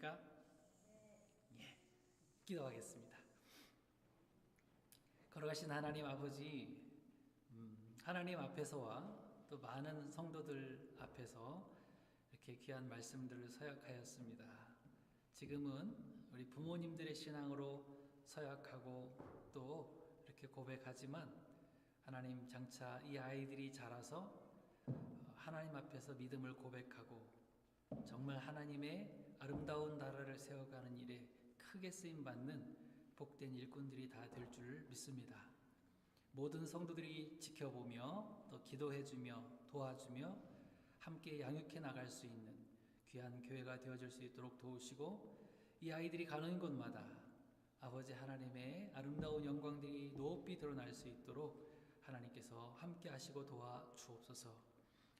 계십니까? 예, 기도하겠습니다. 걸어가신 하나님 아버지, 하나님 앞에서와 또 많은 성도들 앞에서 이렇게 귀한 말씀들을 서약하였습니다. 지금은 우리 부모님들의 신앙으로 서약하고 또 이렇게 고백하지만 하나님, 장차 이 아이들이 자라서 하나님 앞에서 믿음을 고백하고 정말 하나님의 아름다운 나라를 세워가는 일에 크게 쓰임받는 복된 일꾼들이 다 될 줄 믿습니다. 모든 성도들이 지켜보며 또 기도해주며 도와주며 함께 양육해 나갈 수 있는 귀한 교회가 되어줄 수 있도록 도우시고, 이 아이들이 가는 곳마다 아버지 하나님의 아름다운 영광들이 높이 드러날 수 있도록 하나님께서 함께 하시고 도와주옵소서.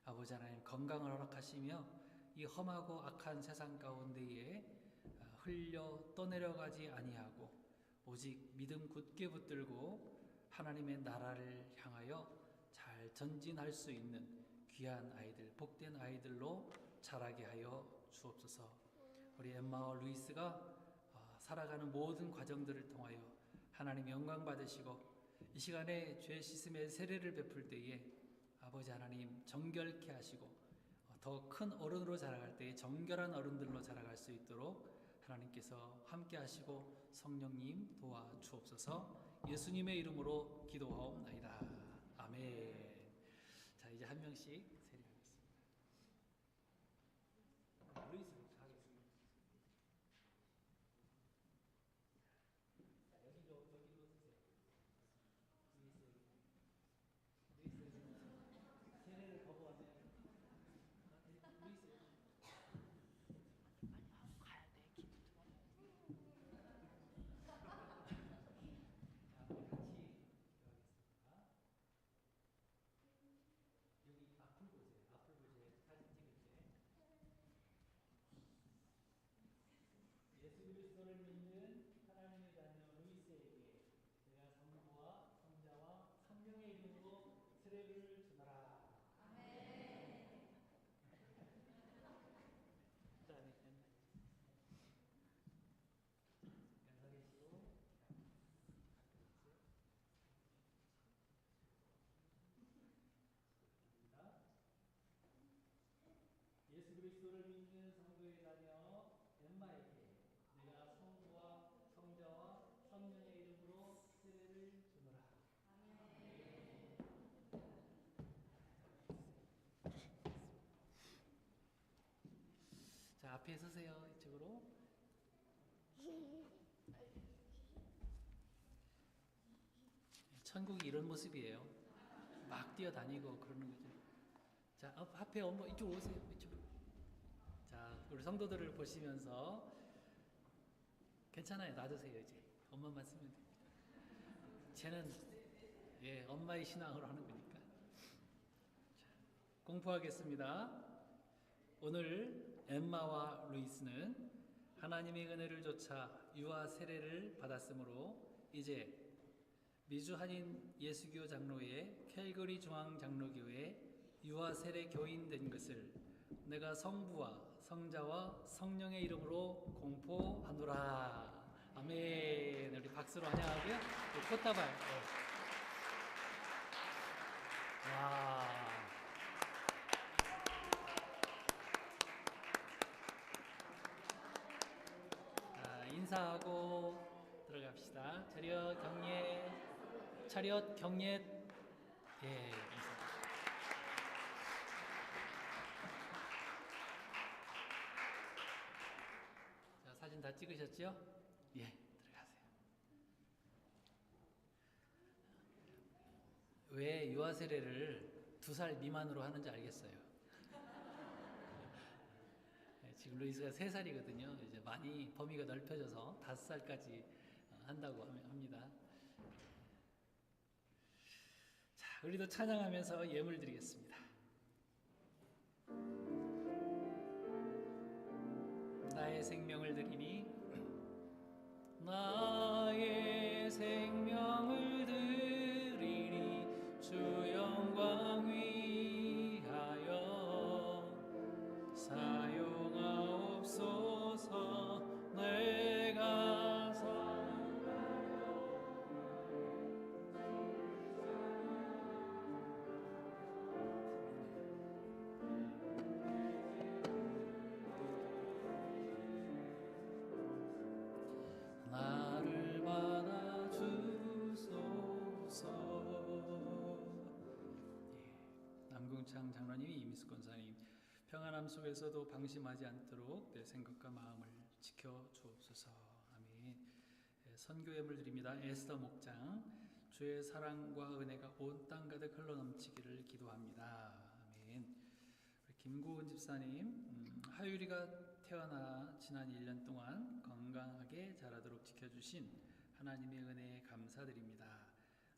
아버지 하나님, 건강을 허락하시며 이 험하고 악한 세상 가운데에 흘려 떠내려가지 아니하고 오직 믿음 굳게 붙들고 하나님의 나라를 향하여 잘 전진할 수 있는 귀한 아이들, 복된 아이들로 자라게 하여 주옵소서. 우리 엠마와 루이스가 살아가는 모든 과정들을 통하여 하나님 영광 받으시고, 이 시간에 죄 씻음의 세례를 베풀 때에 아버지 하나님 정결케 하시고 더 큰 어른으로 자라갈 때에 정결한 어른들로 자라갈 수 있도록 하나님께서 함께 하시고 성령님 도와주옵소서. 예수님의 이름으로 기도하옵나이다. 아멘. 자, 이제 한 명씩 세례하겠습니다. 루이스부터 하겠습니다. 자, 여기로 쓰세요. 루이스 세례를 거부하세요. 루이스 예수 그리스도를 믿는 하나님의 자녀 루이스에게 내가 성부와 성자와 성령의 이름으로 세례를 주노라. 아멘. 연락해주시고 예수 그리스도를 믿는 성도의 자녀 엠마에게 내가 성부와 성자와 성령의 이름으로 세례를 주노라. 아멘. 자, 앞에 서세요. 이쪽으로. 천국이 이런 모습이에요. 막 뛰어다니고 그러는 거죠. 자, 앞에 엄마 이쪽 오세요. 이쪽으로. 자, 우리 성도들을 보시면서 괜찮아요. 놔두세요. 이제 엄마만 쓰면 됩니다. 쟤는 엄마의 신앙으로 하는 거니까. 자, 공부하겠습니다. 오늘 엠마와 루이스는 하나님의 은혜를 좇아 유아 세례를 받았으므로 이제 미주 한인 예수교 장로회 캘거리 중앙 장로교회 유아 세례 교인 된 것을 내가 성부와 성자와 성령의 이름으로 공포하노라. 아멘. 우리 박수로 환영하고요. 꽃다발. 와. 자, 인사하고 들어갑시다. 차렷 경례. 차렷 경례. 예, 인사. 사진 다 찍으셨죠? 예, 들어가세요. 왜 유아 세례를 2살 미만으로 하는지 알겠어요. 지금 루이스가 3살이거든요. 이제 많이 범위가 넓혀져서 5살까지 한다고 합니다. 자, 우리도 찬양하면서 예물 드리겠습니다. 나의 생명을 드리니 나의 생명을 드리니 주 영광 위하여 사용하옵소서. 목장 장로님이 이미숙 권사님 평안함 속에서도 방심하지 않도록 내 생각과 마음을 지켜 주옵소서. 아멘. 선교 예물 드립니다. 에스더 목장 주의 사랑과 은혜가 온 땅 가득 흘러넘치기를 기도합니다. 아멘. 김고은 집사님 하율이가 태어나 지난 1년 동안 건강하게 자라도록 지켜주신 하나님의 은혜에 감사드립니다.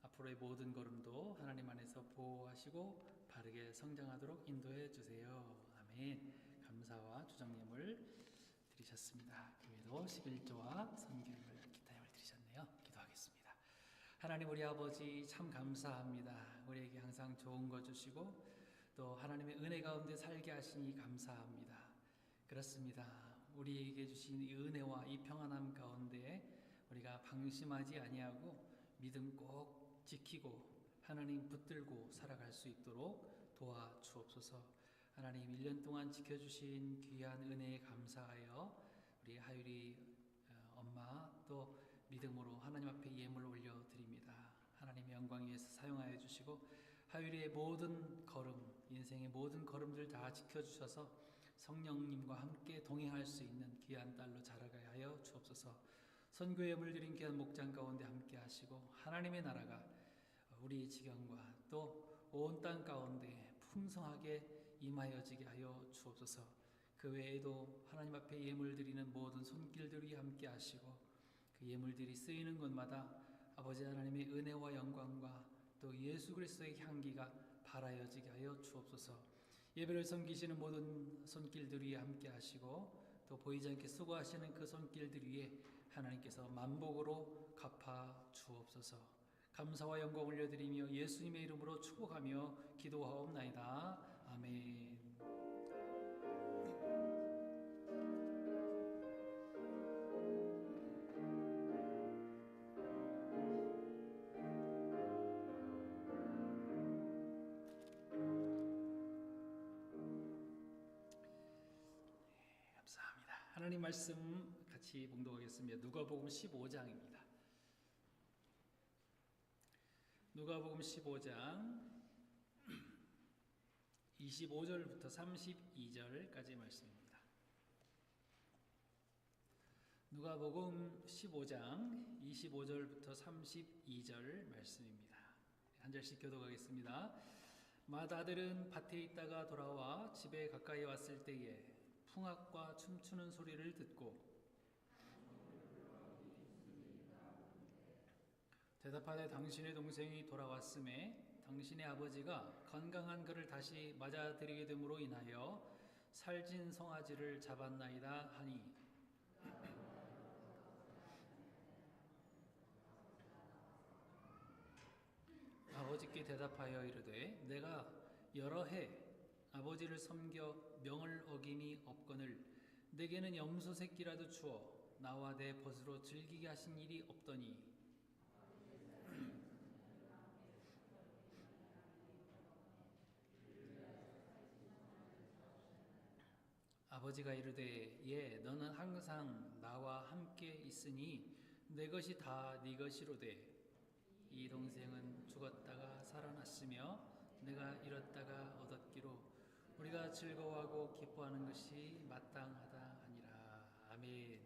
앞으로의 모든 걸음도 하나님 안에서 보호하시고 바르게 성장하도록 인도해 주세요. 아멘. 감사와 주정예물 드리셨습니다. 교회도 11조와 선교예물 기타예물 드리셨네요. 기도하겠습니다. 하나님 우리 아버지 참 감사합니다. 우리에게 항상 좋은 거 주시고 또 하나님의 은혜 가운데 살게 하시니 감사합니다. 그렇습니다. 우리에게 주신 이 은혜와 이 평안함 가운데 우리가 방심하지 아니하고 믿음 꼭 지키고 하나님 붙들고 살아갈 수 있도록 도와주옵소서. 하나님 1년 동안 지켜주신 귀한 은혜에 감사하여 우리 하율이 엄마 또 믿음으로 하나님 앞에 예물을 올려드립니다. 하나님의 영광 위해서 사용하여 주시고 하율이의 모든 걸음, 인생의 모든 걸음들 다 지켜주셔서 성령님과 함께 동행할 수 있는 귀한 딸로 자라게 하여 주옵소서. 선교에 물들인 귀한 목장 가운데 함께 하시고 하나님의 나라가 우리 지경과 또 온 땅 가운데 풍성하게 임하여지게 하여 주옵소서. 그 외에도 하나님 앞에 예물 드리는 모든 손길들이 함께 하시고 그 예물들이 쓰이는 곳마다 아버지 하나님의 은혜와 영광과 또 예수 그리스도의 향기가 발하여지게 하여 주옵소서. 예배를 섬기시는 모든 손길들 위에 함께 하시고 또 보이지 않게 수고하시는 그 손길들 위에 하나님께서 만복으로 갚아 주옵소서. 감사와 영광 올려드리며 예수님의 이름으로 축복하며 기도하옵나이다. 아멘. 감사합니다. 하나님 말씀 같이 봉독하겠습니다. 누가복음 15장입니다. 누가복음 15장 25절부터 32절까지 말씀입니다. 누가복음 15장 25절부터 32절 말씀입니다. 한 절씩 교독하겠습니다. 맏아들은 밭에 있다가 돌아와 집에 가까이 왔을 때에 풍악과 춤추는 소리를 듣고 대답하되 당신의 동생이 돌아왔음에 당신의 아버지가 건강한 그를 다시 맞아들이게 됨으로 인하여 살찐 송아지를 잡았나이다 하니 아버지께 대답하여 이르되 내가 여러 해 아버지를 섬겨 명을 어김이 없거늘 내게는 염소 새끼라도 주어 나와 내 벗으로 즐기게 하신 일이 없더니 아버지가 이르되 예 너는 항상 나와 함께 있으니 내 것이 다 네 것이로되 이 동생은 죽었다가 살아났으며 내가 잃었다가 얻었기로 우리가 즐거워하고 기뻐하는 것이 마땅하다 하니라. 아멘.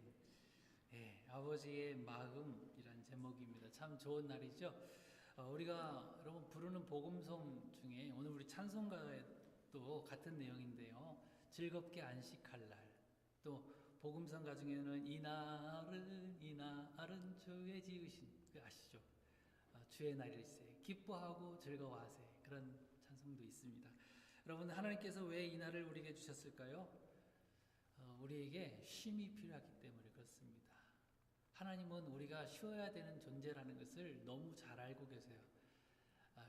예, 아버지의 마음이란 제목입니다. 참 좋은 날이죠. 우리가 여러분 부르는 복음송 중에 오늘 우리 찬송가에도 같은 내용인데요. 즐겁게 안식할 날. 또 복음성가 중에는 이날은 주의 지으신 그 아시죠? 주의 날일세 기뻐하고 즐거워하세 그런 찬송도 있습니다. 여러분 하나님께서 왜 이 날을 우리에게 주셨을까요? 우리에게 쉼이 필요하기 때문에 그렇습니다. 하나님은 우리가 쉬어야 되는 존재라는 것을 너무 잘 알고 계세요.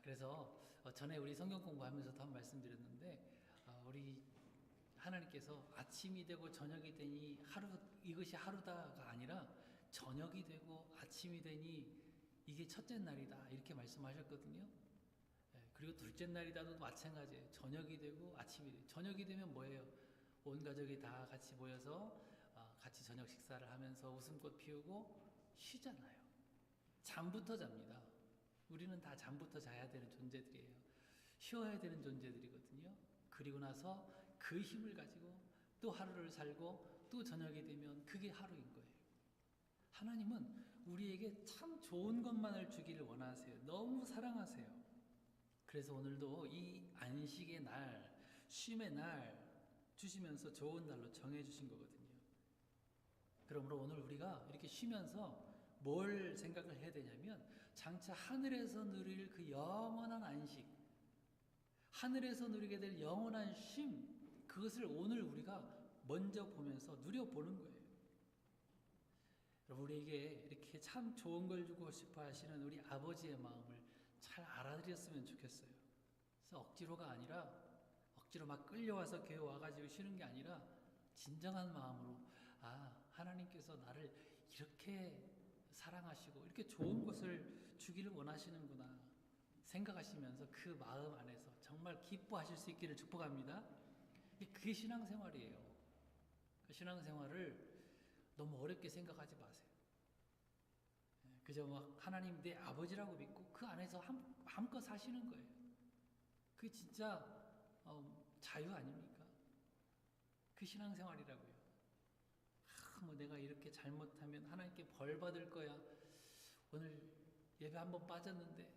그래서 전에 우리 성경 공부하면서도 한 말씀드렸는데 우리 하나님께서 아침이 되고 저녁이 되니 이것이 하루다가 아니라 저녁이 되고 아침이 되니 이게 첫째 날이다 이렇게 말씀하셨거든요. 그리고 둘째 날이다도 마찬가지예요. 저녁이 되고 아침이 되고 저녁이 되면 뭐예요? 온 가족이 다 같이 모여서 같이 저녁 식사를 하면서 웃음꽃 피우고 쉬잖아요. 잠부터 잡니다. 우리는 다 잠부터 자야 되는 존재들이에요. 쉬어야 되는 존재들이거든요. 그리고 나서 그 힘을 가지고 또 하루를 살고 또 저녁이 되면 그게 하루인 거예요. 하나님은 우리에게 참 좋은 것만을 주기를 원하세요. 너무 사랑하세요. 그래서 오늘도 이 안식의 날, 쉼의 날 주시면서 좋은 날로 정해주신 거거든요. 그러므로 오늘 우리가 이렇게 쉬면서 뭘 생각을 해야 되냐면 장차 하늘에서 누릴 그 영원한 안식, 하늘에서 누리게 될 영원한 쉼, 그것을 오늘 우리가 먼저 보면서 누려보는 거예요. 여러분, 우리에게 이렇게 참 좋은 걸 주고 싶어 하시는 우리 아버지의 마음을 잘 알아들였으면 좋겠어요. 그래서 억지로가 아니라, 억지로 막 끌려와서 교회 와가지고 쉬는 게 아니라 진정한 마음으로, 하나님께서 나를 이렇게 사랑하시고 이렇게 좋은 것을 주기를 원하시는구나 생각하시면서 그 마음 안에서 정말 기뻐하실 수 있기를 축복합니다. 그게 신앙생활이에요. 그 신앙생활을 너무 어렵게 생각하지 마세요. 그저 막 하나님 내 아버지라고 믿고 그 안에서 마음껏 사시는 거예요. 그게 진짜 자유 아닙니까? 그 신앙생활이라고요. 뭐 내가 이렇게 잘못하면 하나님께 벌 받을 거야. 오늘 예배 한번 빠졌는데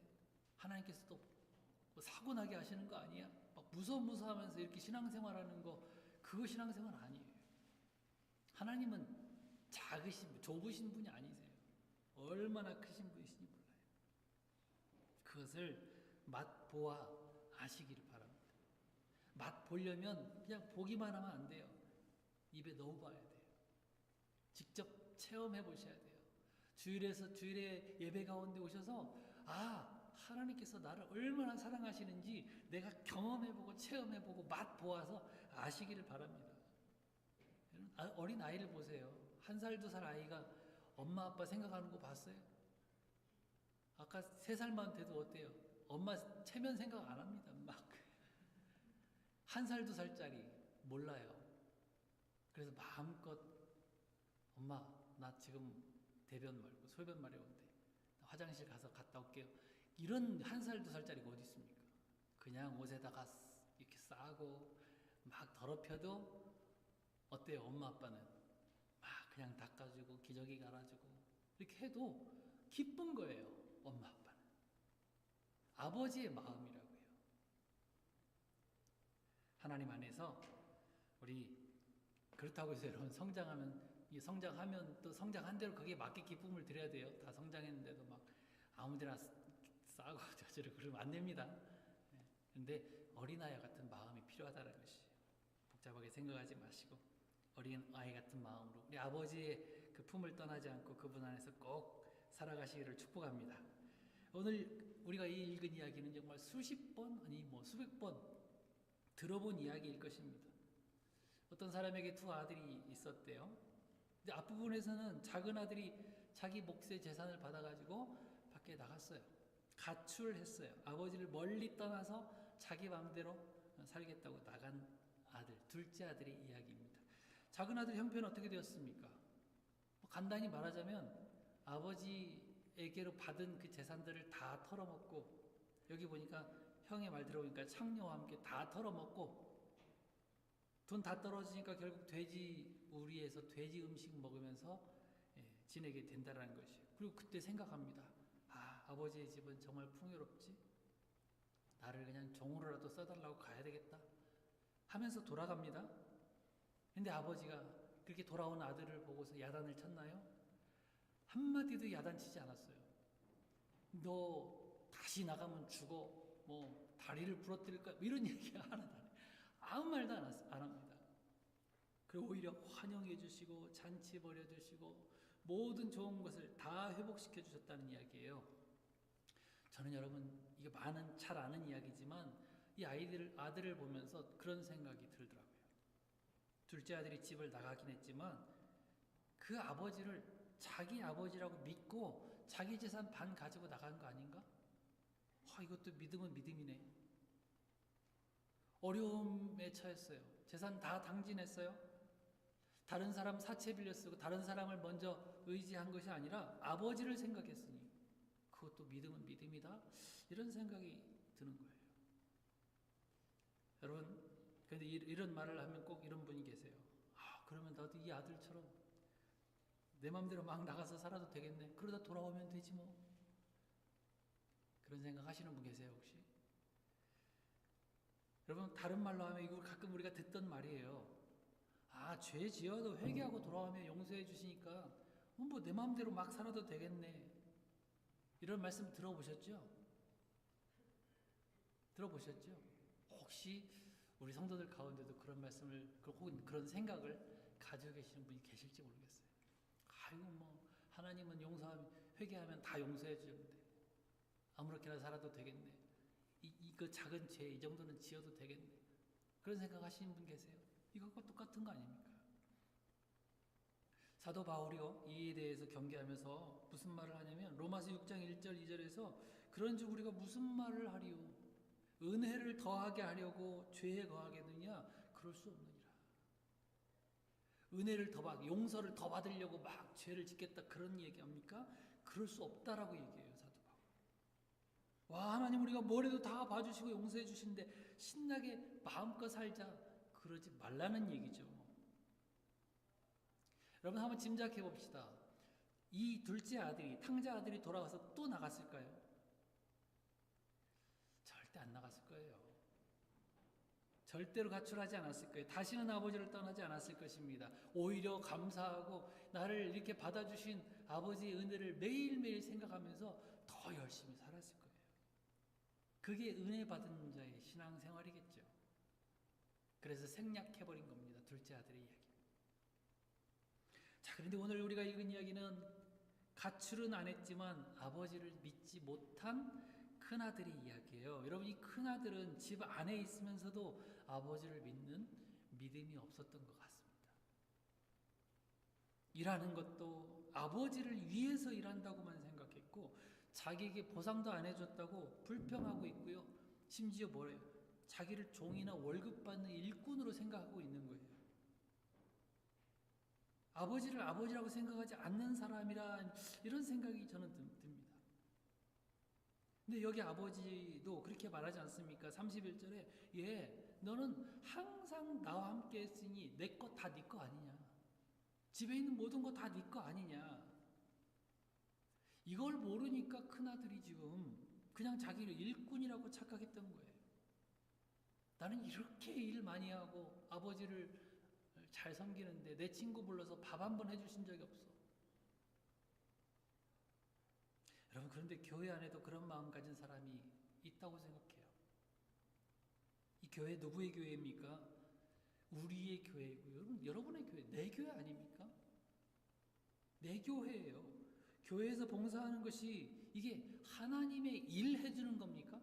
하나님께서 또 사고 나게 하시는 거 아니야? 막 무서워하면서 이렇게 신앙생활하는 거, 그거 신앙생활 아니에요. 하나님은 작으신, 좁으신 분이 아니세요. 얼마나 크신 분이신지 몰라요. 그것을 맛보아 아시기를 바랍니다. 맛보려면 그냥 보기만 하면 안 돼요. 입에 넣어봐야 돼요. 직접 체험해 보셔야 돼요. 주일에 예배 가운데 오셔서 하나님께서 나를 얼마나 사랑하시는지 내가 경험해보고 체험해보고 맛보아서 아시기를 바랍니다. 어린 아이를 보세요. 1살, 2살 아이가 엄마 아빠 생각하는 거 봤어요? 아까 3살만 돼도 어때요? 엄마 체면 생각 안 합니다. 막 1살, 2살짜리 몰라요. 그래서 마음껏 엄마 나 지금 대변 말고 소변 마려운데 화장실 가서 갔다 올게요. 이런 1살, 2살짜리가 어디 있습니까? 그냥 옷에다가 이렇게 싸고 막 더럽혀도 어때요? 엄마 아빠는 막 그냥 닦아주고 기저귀 갈아주고 이렇게 해도 기쁜 거예요. 엄마 아빠는. 아버지의 마음이라고요. 하나님 안에서 우리 그렇다고 해서 여러분 성장하면 또 성장한 대로 거기에 맞게 기쁨을 드려야 돼요. 다 성장했는데도 막 아무데나 싸고 저저러 그러면 안 됩니다. 그런데 어린아이 같은 마음이 필요하다는 것이 복잡하게 생각하지 마시고 어린아이 같은 마음으로 우리 아버지의 그 품을 떠나지 않고 그분 안에서 꼭 살아가시기를 축복합니다. 오늘 우리가 읽은 이야기는 정말 수십 번 아니 수백 번 들어본 이야기일 것입니다. 어떤 사람에게 2 아들이 있었대요. 근데 앞부분에서는 작은 아들이 자기 몫의 재산을 받아가지고 밖에 나갔어요. 가출했어요. 아버지를 멀리 떠나서 자기 마음대로 살겠다고 나간 아들, 둘째 아들의 이야기입니다. 작은 아들 형편은 어떻게 되었습니까? 간단히 말하자면 아버지에게로 받은 그 재산들을 다 털어먹고, 여기 보니까 형의 말 들어보니까 창녀와 함께 다 털어먹고 돈 다 떨어지니까 결국 돼지 우리에서 돼지 음식 먹으면서 지내게 된다는 것이에요. 그리고 그때 생각합니다. 아버지의 집은 정말 풍요롭지? 나를 그냥 종으로라도 써달라고 가야 되겠다 하면서 돌아갑니다. 근데 아버지가 그렇게 돌아온 아들을 보고서 야단을 쳤나요? 한마디도 야단치지 않았어요. 너 다시 나가면 죽어, 다리를 부러뜨릴 거야, 이런 얘기 하나도 안 해요. 아무 말도 안 합니다. 그리고 오히려 환영해 주시고 잔치 벌여주시고 모든 좋은 것을 다 회복시켜 주셨다는 이야기예요. 저는 여러분 이게 잘 아는 이야기지만 이 아들을 보면서 그런 생각이 들더라고요. 둘째 아들이 집을 나가긴 했지만 그 아버지를 자기 아버지라고 믿고 자기 재산 반 가지고 나간 거 아닌가? 이것도 믿음은 믿음이네. 어려움에 처했어요. 재산 다 당진했어요. 다른 사람 사채 빌려 쓰고 다른 사람을 먼저 의지한 것이 아니라 아버지를 생각했으니 그것도 믿음은 믿음이다. 이런 생각이 드는 거예요. 여러분, 근데 이런 말을 하면 꼭 이런 분이 계세요. 그러면 나도 이 아들처럼 내 맘대로 막 나가서 살아도 되겠네. 그러다 돌아오면 되지 뭐. 그런 생각 하시는 분 계세요, 혹시? 여러분, 다른 말로 하면 이거 가끔 우리가 듣던 말이에요. 죄 지어도 회개하고 돌아오면 용서해 주시니까 뭐 내 마음대로 막 살아도 되겠네. 이런 말씀 들어보셨죠? 들어보셨죠? 혹시 우리 성도들 가운데도 그런 말씀을 혹은 그런 생각을 가지고 계시는 분이 계실지 모르겠어요. 하나님은 용서하면 회개하면 다 용서해 주는데 아무렇게나 살아도 되겠네. 그 작은 죄 이 정도는 지어도 되겠네. 그런 생각 하시는 분 계세요? 이것과 똑같은 거 아닙니까? 사도 바울이요, 이에 대해서 경계하면서 무슨 말을 하냐면 로마서 6장 1절 2절에서 그런즉 우리가 무슨 말을 하리요? 은혜를 더하게 하려고 죄에 거하겠느냐? 그럴 수 없느니라. 은혜를 더 받, 용서를 더 받으려고 막 죄를 짓겠다 그런 얘기합니까? 그럴 수 없다라고 얘기해요, 사도 바울. 하나님 우리가 뭘 해도 다 봐주시고 용서해 주시는데 신나게 마음껏 살자 그러지 말라는 얘기죠. 여러분 한번 짐작해 봅시다. 이 둘째 아들이, 탕자 아들이 돌아가서 또 나갔을까요? 절대 안 나갔을 거예요. 절대로 가출하지 않았을 거예요. 다시는 아버지를 떠나지 않았을 것입니다. 오히려 감사하고 나를 이렇게 받아주신 아버지의 은혜를 매일매일 생각하면서 더 열심히 살았을 거예요. 그게 은혜 받은 자의 신앙생활이겠죠. 그래서 생략해버린 겁니다. 둘째 아들의 이야기. 자, 그런데 오늘 우리가 읽은 이야기는 가출은 안 했지만 아버지를 믿지 못한 큰아들의 이야기예요. 여러분, 이 큰아들은 집 안에 있으면서도 아버지를 믿는 믿음이 없었던 것 같습니다. 일하는 것도 아버지를 위해서 일한다고만 생각했고 자기에게 보상도 안 해줬다고 불평하고 있고요. 심지어 뭐래요? 자기를 종이나 월급 받는 일꾼으로 생각하고 있는 거예요. 아버지를 아버지라고 생각하지 않는 사람이란 이런 생각이 저는 듭니다. 근데 여기 아버지도 그렇게 말하지 않습니까? 31절에 너는 항상 나와 함께 했으니 내 것 다 네 거 아니냐. 집에 있는 모든 거 다 네 거 아니냐. 이걸 모르니까 큰아들이 지금 그냥 자기를 일꾼이라고 착각했던 거예요. 나는 이렇게 일 많이 하고 아버지를 잘 섬기는데 내 친구 불러서 밥 한 번 해주신 적이 없어. 여러분, 그런데 교회 안에도 그런 마음 가진 사람이 있다고 생각해요. 이 교회 누구의 교회입니까? 우리의 교회고요. 여러분의 교회, 내 교회 아닙니까? 내 교회예요. 교회에서 봉사하는 것이 이게 하나님의 일 해주는 겁니까?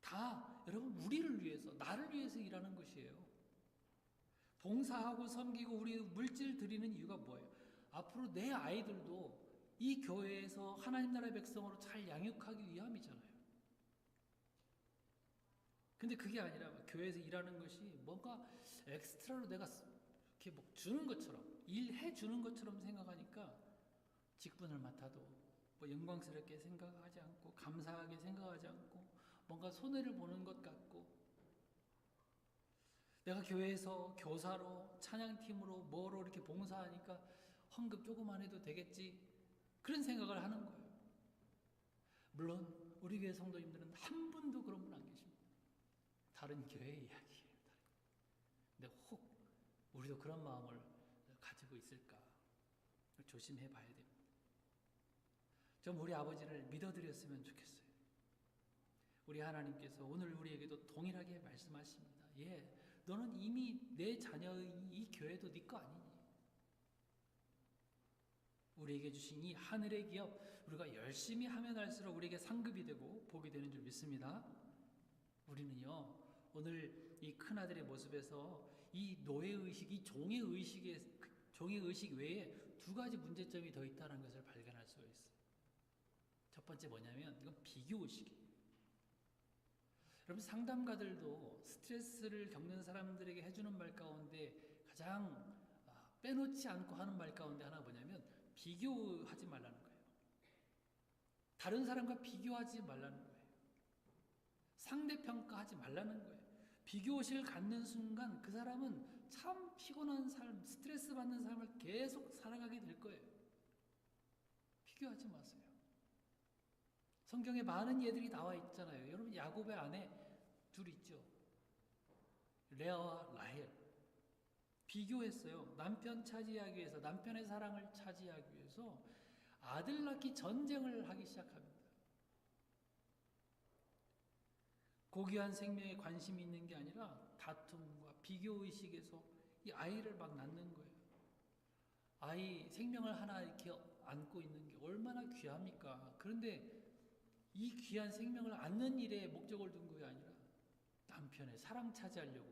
다 여러분 우리를 위해서, 나를 위해서 일하는 것이에요. 봉사하고 섬기고 우리 물질 드리는 이유가 뭐예요? 앞으로 내 아이들도 이 교회에서 하나님 나라의 백성으로 잘 양육하기 위함이잖아요. 근데 그게 아니라 교회에서 일하는 것이 뭔가 엑스트라로 내가 이렇게 뭐 주는 것처럼, 일해 주는 것처럼 생각하니까 직분을 맡아도 뭐 영광스럽게 생각하지 않고 감사하게 생각하지 않고 뭔가 손해를 보는 것 같고 내가 교회에서 교사로 찬양팀으로 뭐로 이렇게 봉사하니까 헌금 조금만 해도 되겠지 그런 생각을 하는 거예요. 물론 우리 교회 성도님들은 한 분도 그런 분 안 계십니다. 다른 교회의 이야기예요. 근데 혹 우리도 그런 마음을 가지고 있을까 조심해 봐야 됩니다. 좀 우리 아버지를 믿어드렸으면 좋겠어요. 우리 하나님께서 오늘 우리에게도 동일하게 말씀하십니다. 너는 이미 내 자녀의 이 교회도 네 거 아니니? 우리에게 주신 이 하늘의 기업 우리가 열심히 하면 할수록 우리에게 상급이 되고 복이 되는 줄 믿습니다. 우리는요 오늘 이 큰아들의 모습에서 이 노예의식, 이 종의의식 외에 두 가지 문제점이 더 있다는 것을 발견할 수가 있어요. 첫 번째 뭐냐면 이건 비교의식이에요. 여러분 상담가들도 스트레스를 겪는 사람들에게 해주는 말 가운데 가장 빼놓지 않고 하는 말 가운데 하나 뭐냐면 비교하지 말라는 거예요. 다른 사람과 비교하지 말라는 거예요. 상대평가하지 말라는 거예요. 비교의식을 갖는 순간 그 사람은 참 피곤한 삶, 스트레스 받는 삶을 계속 살아가게 될 거예요. 비교하지 마세요. 성경에 많은 예들이 나와 있잖아요. 여러분 야곱의 아내 둘 있죠. 레아와 라헬. 비교했어요. 남편 차지하기 위해서, 남편의 사랑을 차지하기 위해서 아들 낳기 전쟁을 하기 시작합니다. 고귀한 생명에 관심이 있는 게 아니라 다툼과 비교의식에서 이 아이를 막 낳는 거예요. 아이 생명을 하나 이렇게 안고 있는 게 얼마나 귀합니까? 그런데 이 귀한 생명을 안는 일에 목적을 둔 것이 아니라 남편의 사랑 차지하려고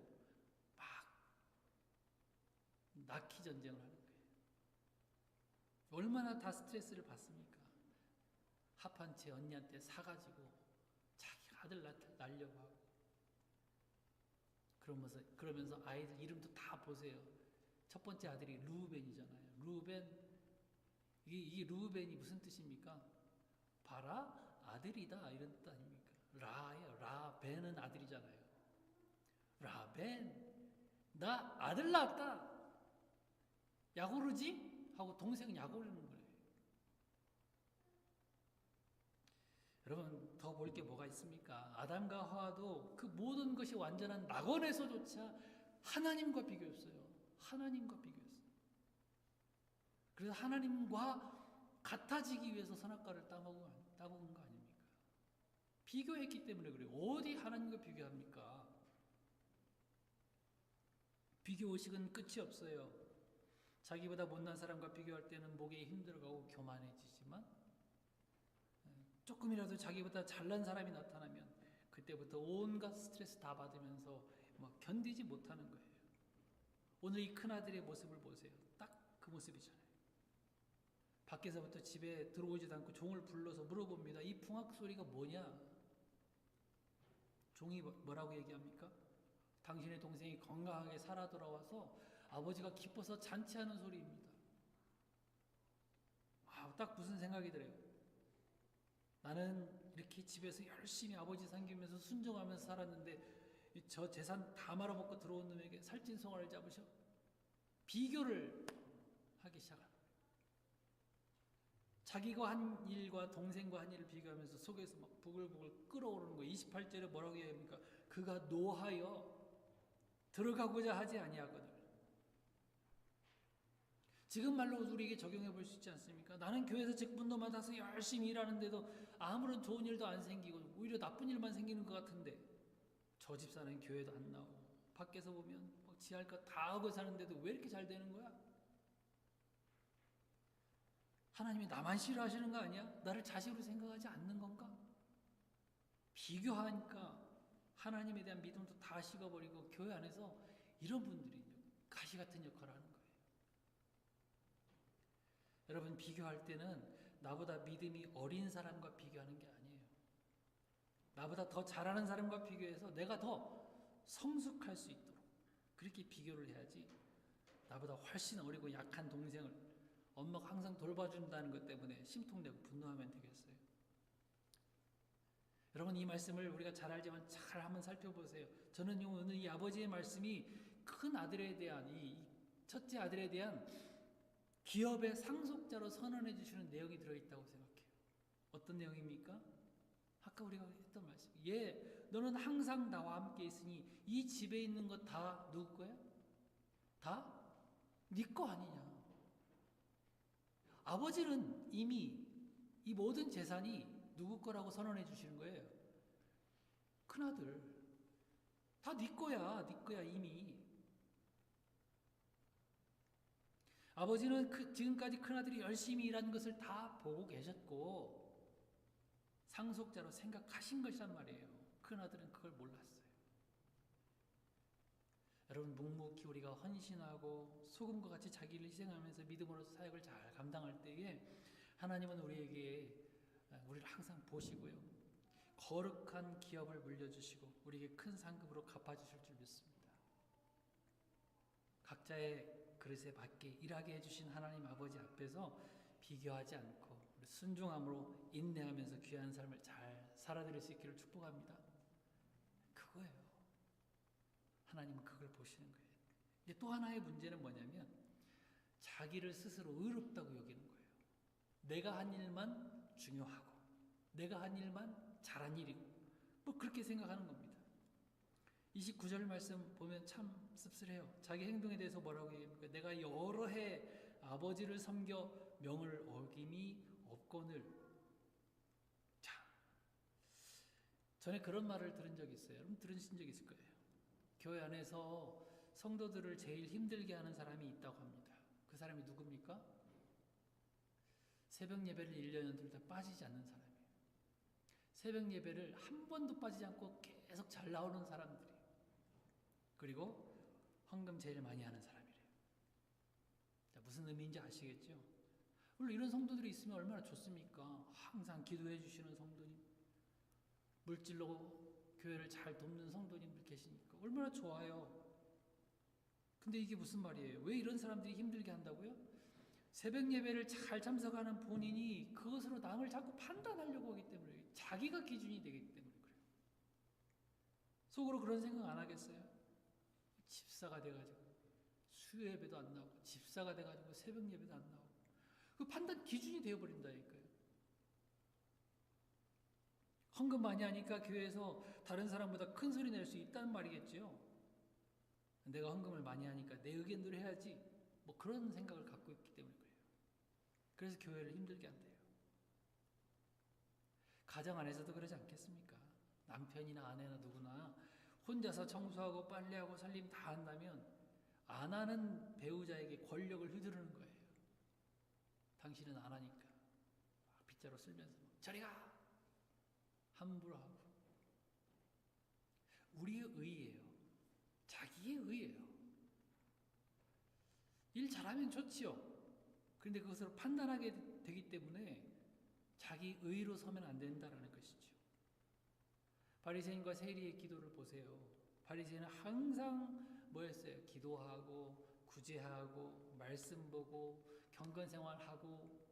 막 낳기 전쟁을 하는 거예요. 얼마나 다 스트레스를 받습니까? 합한 채 언니한테 사가지고 자기 아들 낳으려고 하고 그러면서 아이들 이름도 다 보세요. 첫 번째 아들이 르우벤이잖아요. 르우벤, 이 르우벤이 무슨 뜻입니까? 봐라 아들이다 이런 뜻 아닙니까? 라예요. 라벤은 아들이잖아요. 라벤 나 아들 낳았다. 야고르지? 하고 동생은 야고르는 거예요. 여러분 더 볼 게 뭐가 있습니까? 아담과 하와도 그 모든 것이 완전한 낙원에서조차 하나님과 비교했어요. 하나님과 비교했어요. 그래서 하나님과 같아지기 위해서 선악과를 따먹은 거 아닙니까? 비교했기 때문에 그래요. 어디 하나님과 비교합니까? 비교의식은 끝이 없어요. 자기보다 못난 사람과 비교할 때는 목이 힘들어가고 교만해지지만 조금이라도 자기보다 잘난 사람이 나타나면 그때부터 온갖 스트레스 다 받으면서 견디지 못하는 거예요. 오늘 이 큰아들의 모습을 보세요. 딱 그 모습이잖아요. 밖에서부터 집에 들어오지도 않고 종을 불러서 물어봅니다. 이 풍악 소리가 뭐냐? 종이 뭐라고 얘기합니까? 당신의 동생이 건강하게 살아 돌아와서 아버지가 기뻐서 잔치하는 소리입니다. 딱 무슨 생각이 들어요? 나는 이렇게 집에서 열심히 아버지 섬기면서 순종하면서 살았는데 저 재산 다 말아먹고 들어온 놈에게 살찐송아를 잡으셔? 비교를 하기 시작합니다. 자기가 한 일과 동생과 한 일을 비교하면서 속에서 막 부글부글 끓어오르는 거예요. 28절에 뭐라고 얘기합니까? 그가 노하여 들어가고자 하지 아니하거든. 지금 말로 우리에게 적용해 볼 수 있지 않습니까? 나는 교회에서 직분도 맡아서 열심히 일하는데도 아무런 좋은 일도 안 생기고 오히려 나쁜 일만 생기는 것 같은데 저 집사는 교회도 안 나오고 밖에서 보면 지할 것 다 하고 사는데도 왜 이렇게 잘 되는 거야? 하나님이 나만 싫어하시는 거 아니야? 나를 자식으로 생각하지 않는 건가? 비교하니까 하나님에 대한 믿음도 다 식어버리고 교회 안에서 이런 분들이 가시 같은 역할을 하는 거예요. 여러분 비교할 때는 나보다 믿음이 어린 사람과 비교하는 게 아니에요. 나보다 더 잘하는 사람과 비교해서 내가 더 성숙할 수 있도록 그렇게 비교를 해야지 나보다 훨씬 어리고 약한 동생을 엄마가 항상 돌봐준다는 것 때문에 심통내고 분노하면 되겠어요? 여러분 이 말씀을 우리가 잘 알지만 잘 한번 살펴보세요. 저는 오늘 이 아버지의 말씀이 큰 아들에 대한 이 첫째 아들에 대한 기업의 상속자로 선언해 주시는 내용이 들어있다고 생각해요. 어떤 내용입니까? 아까 우리가 했던 말씀. 너는 항상 나와 함께 있으니 이 집에 있는 것 다 누구 거야? 다 네 거 아니냐. 아버지는 이미 이 모든 재산이 누구 거라고 선언해 주시는 거예요. 큰아들 다 네 거야. 네 거야 이미. 아버지는 지금까지 큰아들이 열심히 일한 것을 다 보고 계셨고 상속자로 생각하신 것이란 말이에요. 큰아들은 그걸 몰랐어요. 여러분 묵묵히 우리가 헌신하고 소금과 같이 자기를 희생하면서 믿음으로서 사역을 잘 감당할 때에 하나님은 우리를 항상 보시고요. 거룩한 기업을 물려주시고 우리에게 큰 상급으로 갚아주실 줄 믿습니다. 각자의 그릇에 맞게 일하게 해주신 하나님 아버지 앞에서 비교하지 않고 순종함으로 인내하면서 귀한 삶을 잘 살아드릴 수 있기를 축복합니다. 그거예요. 하나님은 그걸 보시는 거예요. 근데 또 하나의 문제는 뭐냐면 자기를 스스로 의롭다고 여기는 거예요. 내가 한 일만 중요하고 내가 한 일만 잘한 일이고 뭐 그렇게 생각하는 겁니다. 29절 말씀 보면 참 씁쓸해요. 자기 행동에 대해서 뭐라고 얘기합니까? 내가 여러 해 아버지를 섬겨 명을 어김이 없거늘. 자, 전에 그런 말을 들은 적이 있어요. 여러분 들으신 적 있을 거예요. 교회 안에서 성도들을 제일 힘들게 하는 사람이 있다고 합니다. 그 사람이 누굽니까? 새벽 예배를 1년 연들 다 빠지지 않는 사람이에요. 새벽 예배를 한 번도 빠지지 않고 계속 잘 나오는 사람들이에요. 그리고 헌금 제일 많이 하는 사람이래요. 자, 무슨 의미인지 아시겠죠? 물론 이런 성도들이 있으면 얼마나 좋습니까? 항상 기도해 주시는 성도님, 물질로 교회를 잘 돕는 성도님들 계시니까 얼마나 좋아요. 근데 이게 무슨 말이에요? 왜 이런 사람들이 힘들게 한다고요? 새벽 예배를 잘 참석하는 본인이 그것으로 남을 자꾸 판단하려고 하기 때문에 자기가 기준이 되기 때문에 그래요. 속으로 그런 생각 안 하겠어요? 집사가 돼가지고 수요 예배도 안 나오고 집사가 돼가지고 새벽 예배도 안 나오고 그 판단 기준이 되어버린다니까요. 헌금 많이 하니까 교회에서 다른 사람보다 큰 소리 낼 수 있다는 말이겠죠. 내가 헌금을 많이 하니까 내 의견대로 해야지 뭐 그런 생각을 갖고 있기 때문에 그래요. 그래서 교회를 힘들게 한대요. 가정 안에서도 그러지 않겠습니까? 남편이나 아내나 누구나 혼자서 청소하고 빨래하고 살림 다 한다면 안 하는 배우자에게 권력을 휘두르는 거예요. 당신은 안 하니까 빗자루 쓸면서 저리 가! 함부로 하고. 우리의 의예요. 자기의 의예요. 일 잘하면 좋지요. 그런데 그것을 판단하게 되기 때문에 자기 의로 서면 안 된다는 것이죠. 바리새인과 세리의 기도를 보세요. 바리새인은 항상 뭐였어요? 기도하고 구제하고 말씀 보고 경건 생활하고.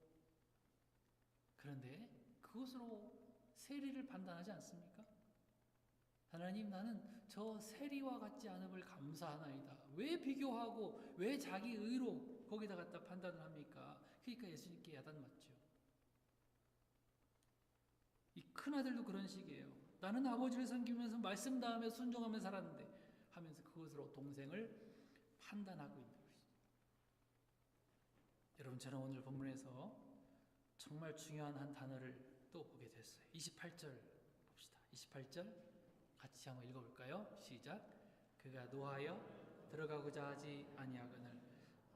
그런데 그것으로 세리를 판단하지 않습니까? 하나님, 나는 저 세리와 같지 않음을 감사하나이다. 왜 비교하고 왜 자기 의로 거기다 갖다 판단을 합니까? 그러니까 예수님께 야단 맞죠. 이 큰아들도 그런 식이에요. 나는 아버지를 섬기면서 말씀 다음에 순종하며 살았는데 하면서 그것으로 동생을 판단하고 있는 것이죠. 여러분, 저는 오늘 본문에서 정말 중요한 한 단어를 또 보게 됐어요. 28절 봅시다. 28절 같이 한번 읽어볼까요? 시작. 그가 노하여 들어가고자 하지 아니하거늘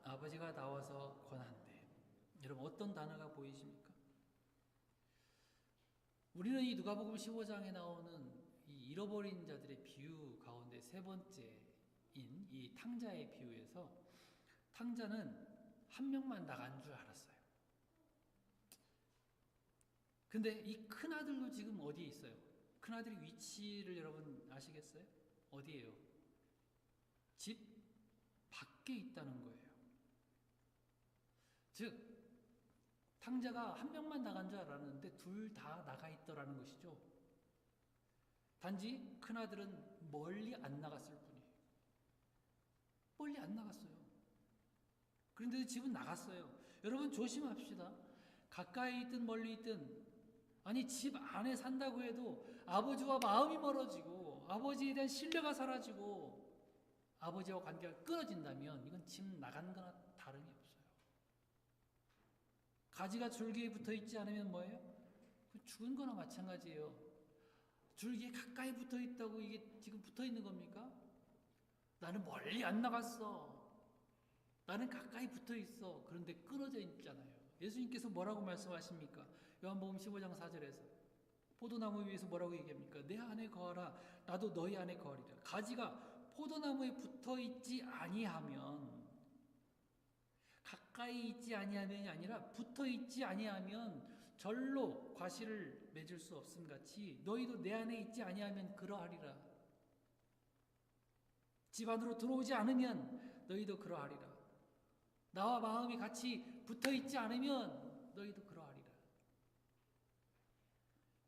아버지가 나와서 권한대. 여러분, 어떤 단어가 보이십니까? 우리는 이 누가복음 15장에 나오는 이 잃어버린 자들의 비유 가운데 세 번째인 이 탕자의 비유에서 탕자는 한 명만 나간 줄 알았어요. 근데 이 큰아들도 지금 어디에 있어요? 큰아들의 위치를 여러분 아시겠어요? 어디예요? 집 밖에 있다는 거예요. 즉 탕자가 한 명만 나간 줄 알았는데 둘 다 나가 있더라는 것이죠. 단지 큰아들은 멀리 안 나갔을 뿐이에요. 멀리 안 나갔어요. 그런데 집은 나갔어요. 여러분 조심합시다. 가까이 있든 멀리 있든, 아니 집 안에 산다고 해도 아버지와 마음이 멀어지고 아버지에 대한 신뢰가 사라지고 아버지와 관계가 끊어진다면 이건 집 나간 거나 다름이 없어요. 가지가 줄기에 붙어 있지 않으면 뭐예요? 죽은 거나 마찬가지예요. 줄기에 가까이 붙어 있다고 이게 지금 붙어 있는 겁니까? 나는 멀리 안 나갔어. 나는 가까이 붙어 있어. 그런데 끊어져 있잖아요. 예수님께서 뭐라고 말씀하십니까? 요한복음 15장 4절에서 포도나무 위에서 뭐라고 얘기합니까? 내 안에 거하라. 나도 너희 안에 거하리라. 가지가 포도나무에 붙어 있지 아니하면, 가까이 있지 아니하면이 아니라 붙어 있지 아니하면 절로 과실을 맺을 수 없음 같이 너희도 내 안에 있지 아니하면 그러하리라. 집 안으로 들어오지 않으면 너희도 그러하리라. 나와 마음이 같이 붙어 있지 않으면 너희도 그러하리라.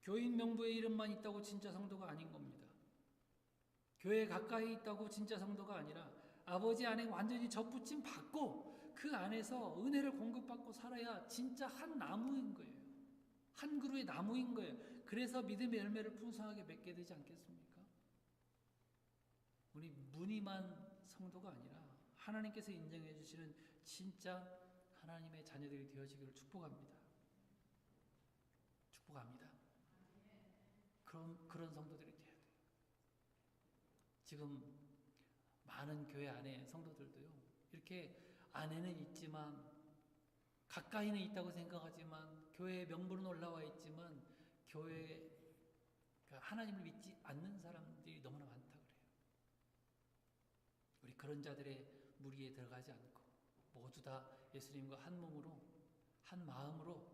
교인 명부에 이름만 있다고 진짜 성도가 아닌 겁니다. 교회 가까이 있다고 진짜 성도가 아니라 아버지 안에 완전히 접붙임 받고 그 안에서 은혜를 공급받고 살아야 진짜 한 나무인 거예요. 한 그루의 나무인 거예요. 그래서 믿음의 열매를 풍성하게 맺게 되지 않겠습니까? 우리 무늬만 성도가 아니라 하나님께서 인정해 주시는 진짜 하나님의 자녀들이 되어지기를 축복합니다. 축복합니다. 그런 성도들이 돼야 돼요. 지금 많은 교회 안에 성도들도요, 이렇게 안에는 있지만 가까이는 있다고 생각하지만 교회에 명부는 올라와 있지만 교회 하나님을 믿지 않는 사람들이 너무나 많다 그래요. 우리 그런 자들의 무리에 들어가지 않고 모두 다 예수님과 한 몸으로 한 마음으로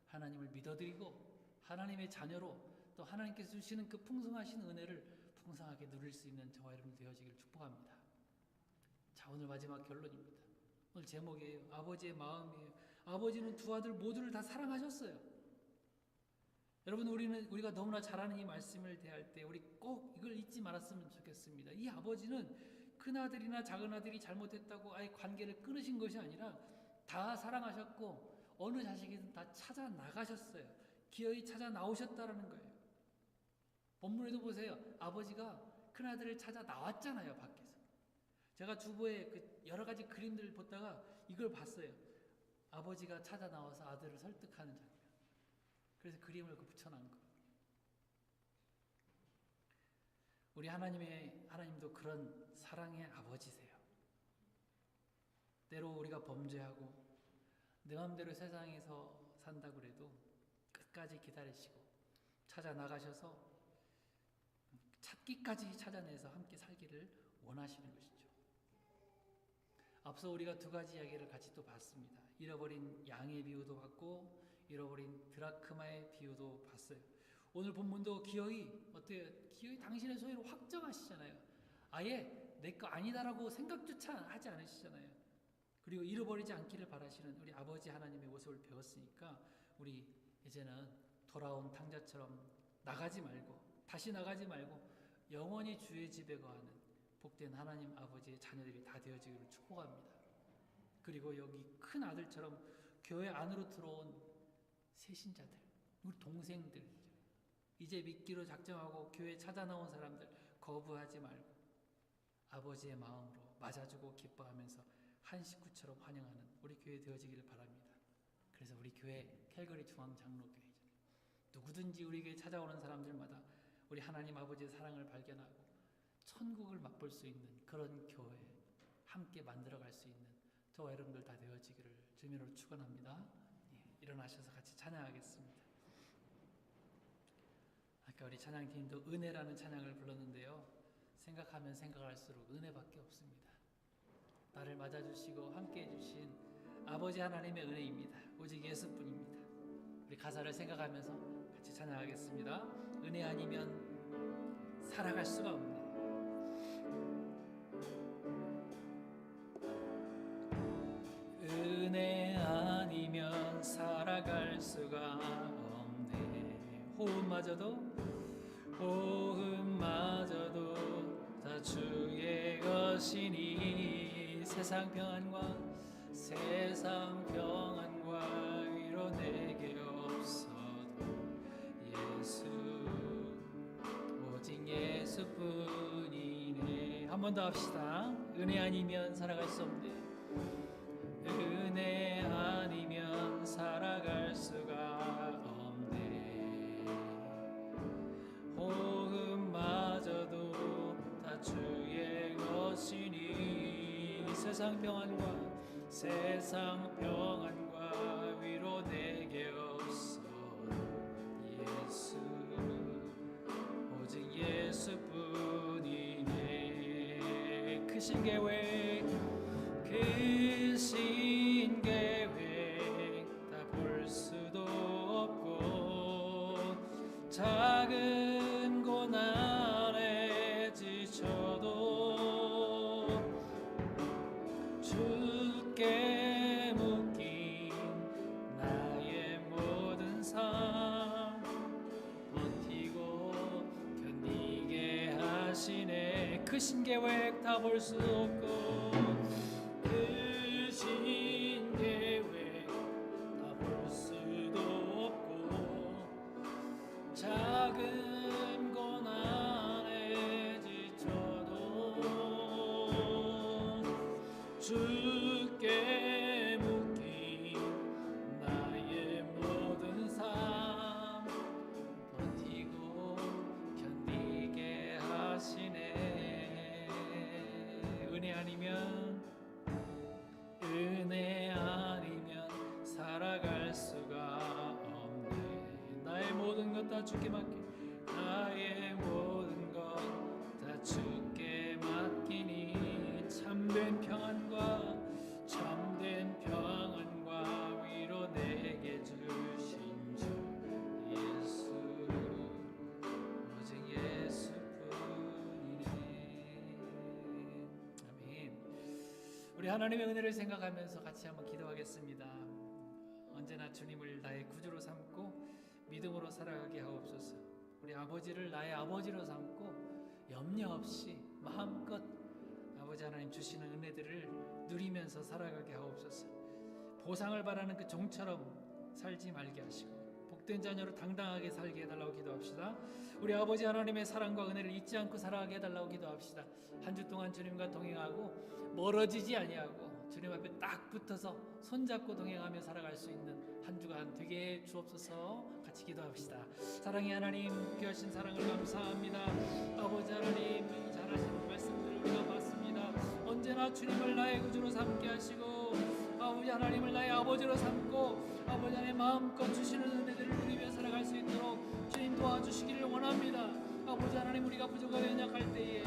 하나님을 믿어드리고 하나님의 자녀로 또 하나님께서 주시는 그 풍성하신 은혜를 풍성하게 누릴 수 있는 저와 여러분 되어지기를 축복합니다. 자, 오늘 마지막 결론입니다. 오늘 제목이에요. 아버지의 마음이에요. 아버지는 두 아들 모두를 다 사랑하셨어요. 여러분, 우리가 너무나 잘 아는 이 말씀을 대할 때 우리 꼭 이걸 잊지 말았으면 좋겠습니다. 이 아버지는 큰 아들이나 작은 아들이 잘못했다고 아예 관계를 끊으신 것이 아니라 다 사랑하셨고 어느 자식이든 다 찾아 나가셨어요. 기어이 찾아 나오셨다라는 거예요. 본문에도 보세요. 아버지가 큰 아들을 찾아 나왔잖아요, 밖에서. 제가 주보에 그 여러 가지 그림들을 보다가 이걸 봤어요. 아버지가 찾아 나와서 아들을 설득하는 장면. 그래서 그림을 붙여놓은 거예요. 우리 하나님도 그런 사랑의 아버지세요. 때로 우리가 범죄하고 내 마음대로 세상에서 산다고 해도 끝까지 기다리시고 찾아 나가셔서 찾기까지 찾아내서 함께 살기를 원하시는 것이죠. 앞서 우리가 두 가지 이야기를 같이 또 봤습니다. 잃어버린 양의 비유도 봤고 잃어버린 드라크마의 비유도 봤어요. 오늘 본문도 기어이 당신의 소유를 확정하시잖아요. 아예 내 거 아니다라고 생각조차 하지 않으시잖아요. 그리고 잃어버리지 않기를 바라시는 우리 아버지 하나님의 모습을 배웠으니까 우리 이제는 돌아온 탕자처럼 다시 나가지 말고 영원히 주의 집에 거하는 복된 하나님 아버지의 자녀들이 다 되어지기를 축복합니다. 그리고 여기 큰 아들처럼 교회 안으로 들어온 새신자들, 우리 동생들, 이제 믿기로 작정하고 교회 찾아 나온 사람들 거부하지 말고 아버지의 마음으로 맞아주고 기뻐하면서 한 식구처럼 환영하는 우리 교회 되어지기를 바랍니다. 그래서 우리 교회 캘거리 중앙장로교회 누구든지 우리 교회 찾아오는 사람들마다 우리 하나님 아버지의 사랑을 발견하고 천국을 맛볼 수 있는 그런 교회 함께 만들어갈 수 있는 저와 여러분들 다 되어지기를 주님으로 축원합니다. 일어나셔서 같이 찬양하겠습니다. 아까 우리 찬양팀도 은혜라는 찬양을 불렀는데요. 생각하면 생각할수록 은혜밖에 없습니다. 나를 맞아주시고 함께해 주신 아버지 하나님의 은혜입니다. 오직 예수뿐입니다. 우리 가사를 생각하면서 같이 찬양하겠습니다. 은혜 아니면 살아갈 수가 없네. 은혜 아니면 살아갈 수가 없네. 호흡마저도 다 주의 것이니 세상 평안과 위로 내게 없어도 오직 예수뿐이네. 한 번 더 합시다. 은혜 아니면 살아갈 수 없네. 은혜 아니면 살아갈 수가 없네. 호흡마저도 다 주의 것이니 세상 평안과 위로 내게 없어 예수 오직 예수뿐이네. 크신 계획 다 볼 수도 없고 작은 고난에 지쳐도 주께 묶인 나의 모든 삶 버티고 견디게 하시네. 크신 계획 다 볼 수 없고 크신 계획 다 볼 수도 없고 작은 고난에 지쳐도 주께 묶인 나의 모든 삶 버티고 견디게 하시네. 은혜 아니면 살아갈 수가 없네. 나의 모든 것 다 주께 맡기 나의 모든 것 다 주께 맡기니 참된 평안과 위로 내게 주신 주 예수 오직 예수뿐이네. 아멘. 우리 하나님의 은혜를 생각하면서 같이 한번 기도하겠습니다. 언제나 주님을 나의 구주로 삼고 믿음으로 살아가게 하옵소서. 우리 아버지를 나의 아버지로 삼고 염려 없이 마음껏 아버지 하나님 주시는 은혜들을 누리면서 살아가게 하옵소서. 보상을 바라는 그 종처럼 살지 말게 하시고 복된 자녀로 당당하게 살게 해달라고 기도합시다. 우리 아버지 하나님의 사랑과 은혜를 잊지 않고 살아가게 해달라고 기도합시다. 한 주 동안 주님과 동행하고 멀어지지 아니하고 주님 앞에 딱 붙어서 손잡고 동행하며 살아갈 수 있는 한 주간 되게 주옵소서. 같이 기도합시다. 사랑의 하나님, 귀하신 사랑을 감사합니다. 아버지 하나님, 잘하시는 말씀들을 우리가 봤습니다. 언제나 주님을 나의 구주로 삼게 하시고 아버지 하나님을 나의 아버지로 삼고 아버지 하나님 마음껏 주시는 은혜들을 누리며 살아갈 수 있도록 주님 도와주시기를 원합니다. 아버지 하나님, 우리가 부족하고 연약할 때에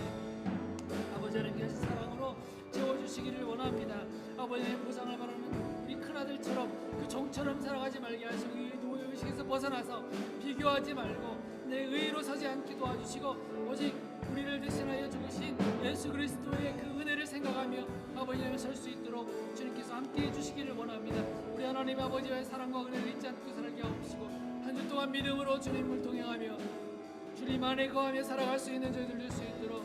아버지 하나님 귀하신 사랑으로 채워주시기를 원합니다. 아버지 하나님, 보상을 바라는 우리 큰아들처럼 그 종처럼 살아가지 말게 하시고 이 노예의식에서 벗어나서 비교하지 말고 내 의로 서지 않게 도와주시고 오직 우리를 대신하여 죽으신 예수 그리스도의 그 은혜를 생각하며 아버지 하나님 설 수 있도록 주님께서 함께해 주시기를 원합니다. 우리 하나님 아버지의 사랑과 은혜를 잊지 않고 살게 하옵시고 한 주 동안 믿음으로 주님을 동행하며 주님 안에 거하며 살아갈 수 있는 저희들 될 수 있도록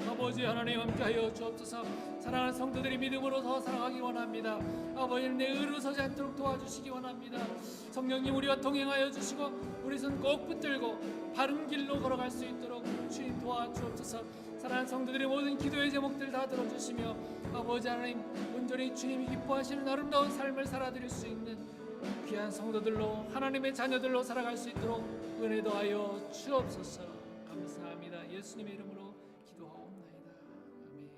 아버지 하나님 함께하여 주옵소서. 사랑하는 성도들이 믿음으로 더 살아가기 원합니다. 아버지님, 내 의로 서지 않도록 도와주시기 원합니다. 성령님, 우리와 동행하여 주시고 우리 손 꼭 붙들고 바른 길로 걸어갈 수 있도록 주님 도와주옵소서. 사랑하는 성도들의 모든 기도의 제목들 다 들어주시며 아버지 하나님, 온전히 주님이 기뻐하시는 아름다운 삶을 살아드릴 수 있는 귀한 성도들로 하나님의 자녀들로 살아갈 수 있도록 은혜 더하여 주옵소서. 감사합니다. 예수님의 이름으로 기도하옵나이다. 아멘.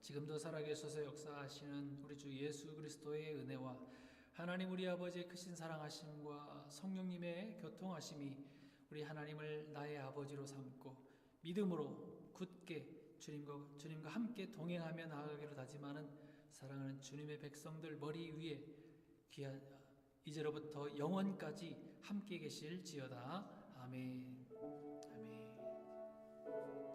지금도 살아계셔서 역사하시는 우리 주 예수 그리스도의 은혜와 하나님 우리 아버지의 크신 사랑하심과 성령님의 교통하심이 우리 하나님을 나의 아버지로 삼고 믿음으로 굳게 주님과 함께 동행하며 나아가기로 다짐하는 사랑하는 주님의 백성들 머리 위에 귀한 이제로부터 영원까지 함께 계실지어다. 아멘. 아멘.